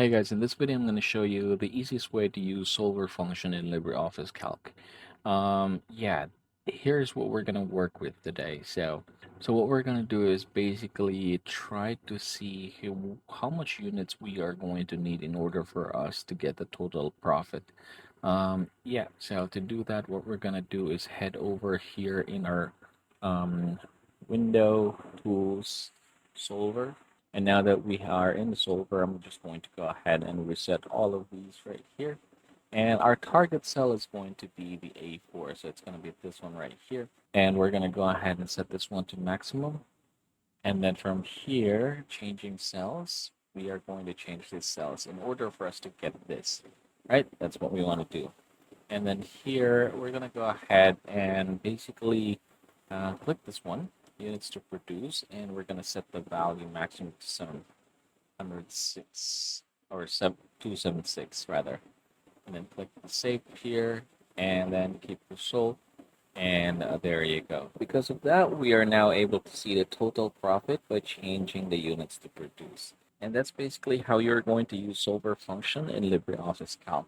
Hey guys, in this video I'm going to show you the easiest way to use solver function in LibreOffice Calc. Yeah, here's what we're going to work with today. So what we're going to do is basically try to see how much units we are going to need in order for us to get the total profit. Yeah, so to do that, what we're going to do is head over here in our um, window, tools, solver. And now that we are in the solver, I'm just going to go ahead and reset all of these right here. And our target cell is going to be the A4, so it's going to be this one right here. And we're going to go ahead and set this one to maximum. And then from here, changing cells, we are going to change these cells in order for us to get this, right? That's what we want to do. And then here, we're going to go ahead and basically click this one, units to produce, and we're going to set the value maximum to 706 or 276 rather. And then click the save here, and then keep result, and there you go. Because of that, we are now able to see the total profit by changing the units to produce. And that's basically how you're going to use solver function in LibreOffice Calc.